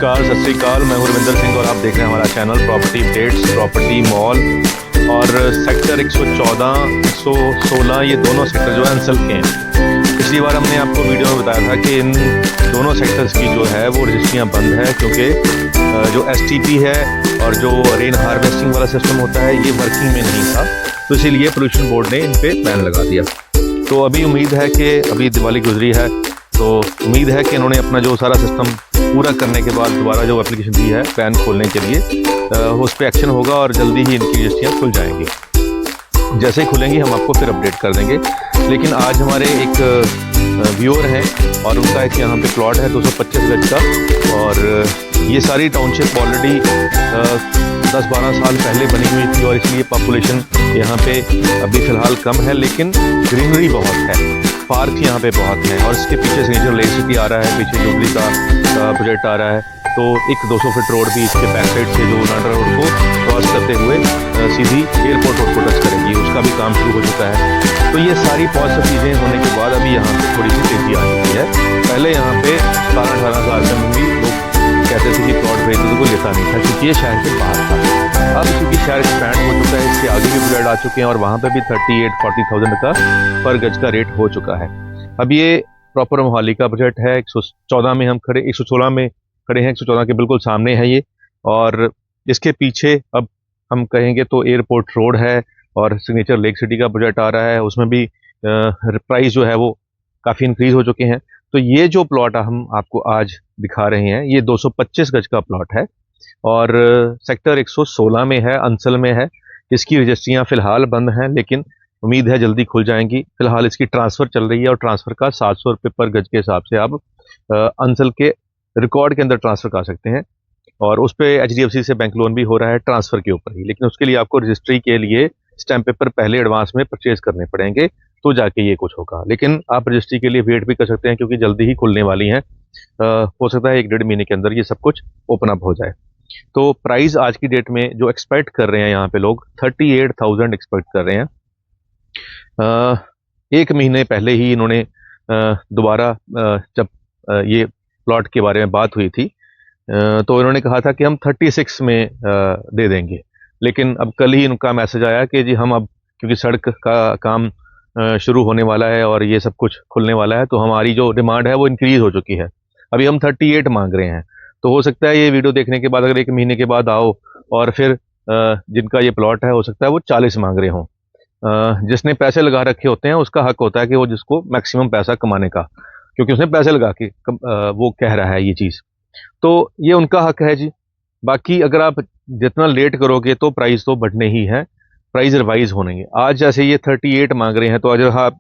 नमस्कार, सत श्री अकाल। मैं हूं रविंदर सिंह और आप देख रहे हैं हमारा channel property updates, property mall. और सेक्टर 114, 116 ये दोनों सेक्टर जो है अंसल के हैं। पिछली बार हमने आपको वीडियो में बताया था कि इन दोनों सेक्टर्स की जो है वो रजिस्ट्रियाँ बंद है, क्योंकि जो STP है और जो रेन हार्वेस्टिंग वाला सिस्टम होता है ये वर्किंग में नहीं था, तो इसीलिए पोल्यूशन बोर्ड ने इन पर बैन लगा दिया। तो अभी उम्मीद है कि अभी दिवाली गुजरी है, तो उम्मीद है कि इन्होंने अपना जो सारा सिस्टम पूरा करने के बाद दोबारा जो एप्लीकेशन दी है पैन खोलने के लिए उस पर एक्शन होगा और जल्दी ही इनकी रजिस्ट्रियाँ खुल जाएंगी। जैसे ही खुलेंगी हम आपको फिर अपडेट कर देंगे। लेकिन आज हमारे एक व्यूअर हैं और उनका एक यहाँ पे प्लॉट है 225 गज का, और ये सारी टाउनशिप ऑलरेडी 10-12 साल पहले बनी हुई थी और इसलिए पॉपुलेशन यहाँ पे अभी फ़िलहाल कम है, लेकिन ग्रीनरी बहुत है, पार्क यहाँ पे बहुत है। और इसके पीछे सिग्नेचर लेक सिटी आ रहा है, पीछे जुबली का प्रोजेक्ट आ रहा है, तो एक 200 फीट रोड भी इसके बैक साइड से जो नाडा रोड को क्रॉस करते हुए सीधी एयरपोर्ट रोड को टच करेगी, उसका भी काम शुरू हो चुका है। तो ये सारी पॉजिटिव चीज़ें होने के बाद अभी यहाँ पे थोड़ी सी तेज़ी आ चुकी है। पहले यहाँ पे 17-18 साल में भी लोग कहते थे कि प्लॉट बेचने तो कोई लेता नहीं था, क्योंकि ये शहर के बाहर था। अब क्योंकि शहर एक्सपैंड हो चुका है, इसके आगे भी प्रोजेक्ट आ चुके हैं और वहाँ पे भी 38-40,000 का पर गज का रेट हो चुका है। अब ये प्रॉपर मोहाली का प्रोजेक्ट है। 114 में हम खड़े, 116 में खड़े हैं, 114 के बिल्कुल सामने है ये। और इसके पीछे अब हम कहेंगे तो एयरपोर्ट रोड है और सिग्नेचर लेक सिटी का प्रोजेक्ट आ रहा है, उसमें भी प्राइस जो है वो काफ़ी इंक्रीज हो चुके हैं। तो ये जो प्लॉट हम आपको आज दिखा रहे हैं ये 225 गज का प्लॉट है और सेक्टर 116 में है, अंसल में है। इसकी रजिस्ट्रियाँ फ़िलहाल बंद हैं, लेकिन उम्मीद है जल्दी खुल जाएंगी। फिलहाल इसकी ट्रांसफ़र चल रही है और ट्रांसफ़र का 700 रुपये पर गज के हिसाब से आप अंसल के रिकॉर्ड के अंदर ट्रांसफ़र कर सकते हैं। और उस पर HDFC से बैंक लोन भी हो रहा है ट्रांसफ़र के ऊपर ही, लेकिन उसके लिए आपको रजिस्ट्री के लिए स्टैम्प पेपर पहले एडवांस में परचेज़ करने पड़ेंगे, तो जाके ये कुछ होगा। लेकिन आप रजिस्ट्री के लिए वेट भी कर सकते हैं, क्योंकि जल्दी ही खुलने वाली हैं। हो सकता है 1-1.5 महीने के अंदर ये सब कुछ ओपन अप हो जाए। तो प्राइस आज की डेट में जो एक्सपेक्ट कर रहे हैं यहाँ पे लोग 38,000 एक्सपेक्ट कर रहे हैं। 1 महीने पहले ही इन्होंने दोबारा जब ये प्लॉट के बारे में बात हुई थी तो इन्होंने कहा था कि हम 36 में दे देंगे, लेकिन अब कल ही इनका मैसेज आया कि जी हम अब क्योंकि सड़क का काम शुरू होने वाला है और ये सब कुछ खुलने वाला है, तो हमारी जो डिमांड है वो इंक्रीज़ हो चुकी है। अभी हम 38 मांग रहे हैं। तो हो सकता है ये वीडियो देखने के बाद अगर 1 महीने के बाद आओ और फिर जिनका ये प्लॉट है हो सकता है वो 40 मांग रहे हों। जिसने पैसे लगा रखे होते हैं उसका हक होता है कि वो जिसको मैक्सिमम पैसा कमाने का, क्योंकि उसने पैसे लगा के वो कह रहा है ये चीज़, तो ये उनका हक है जी। बाकी अगर आप जितना लेट करोगे तो प्राइस तो बढ़ने ही है, प्राइस रिवाइज होने। आज जैसे ये 38 मांग रहे हैं, तो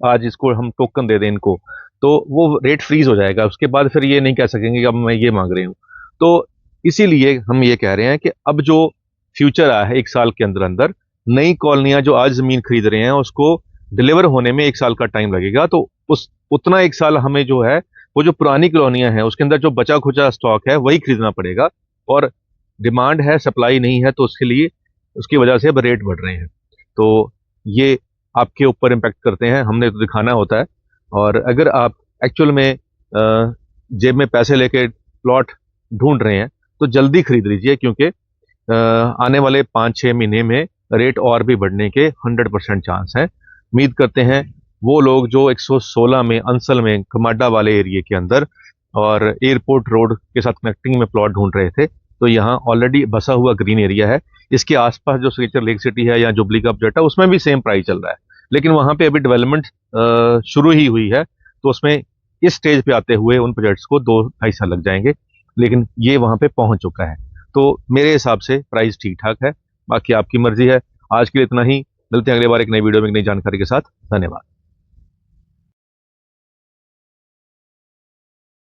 आज इसको हम टोकन दे दें इनको, तो वो रेट फ्रीज हो जाएगा। उसके बाद फिर ये नहीं कह सकेंगे कि अब मैं ये मांग रही हूँ। तो इसीलिए हम ये कह रहे हैं कि अब जो फ्यूचर आया है 1 साल के अंदर अंदर, नई कॉलोनियाँ जो आज ज़मीन खरीद रहे हैं उसको डिलीवर होने में 1 साल का टाइम लगेगा। तो उतना 1 साल हमें जो है वो जो पुरानी कॉलोनियाँ हैं उसके अंदर जो बचा खुचा स्टॉक है वही खरीदना पड़ेगा, और डिमांड है, सप्लाई नहीं है, तो उसके लिए उसकी वजह से अब रेट बढ़ रहे हैं। तो ये आपके ऊपर इम्पेक्ट करते हैं, हमने तो दिखाना होता है। और अगर आप एक्चुअल में जेब में पैसे लेके प्लॉट ढूंढ रहे हैं तो जल्दी खरीद लीजिए, क्योंकि आने वाले 5-6 महीने में रेट और भी बढ़ने के 100% चांस हैं। उम्मीद करते हैं वो लोग जो 116 में अंसल में कमाडा वाले एरिया के अंदर और एयरपोर्ट रोड के साथ कनेक्टिंग में प्लॉट ढूंढ रहे थे, तो यहाँ ऑलरेडी बसा हुआ ग्रीन एरिया है। इसके आसपास जो सिग्नेचर लेक सिटी है या जुबली का प्रोजेक्ट है उसमें भी सेम प्राइस चल रहा है, लेकिन वहाँ पे अभी डेवलपमेंट शुरू ही हुई है, तो उसमें इस स्टेज पे आते हुए उन प्रोजेक्ट्स को 2-2.5 साल लग जाएंगे, लेकिन ये वहाँ पे पहुँच चुका है। तो मेरे हिसाब से प्राइस ठीक ठाक है, बाकी आपकी मर्जी है। आज के लिए इतना ही, मिलते हैं अगले बार एक नई वीडियो में एक नई जानकारी के साथ। धन्यवाद।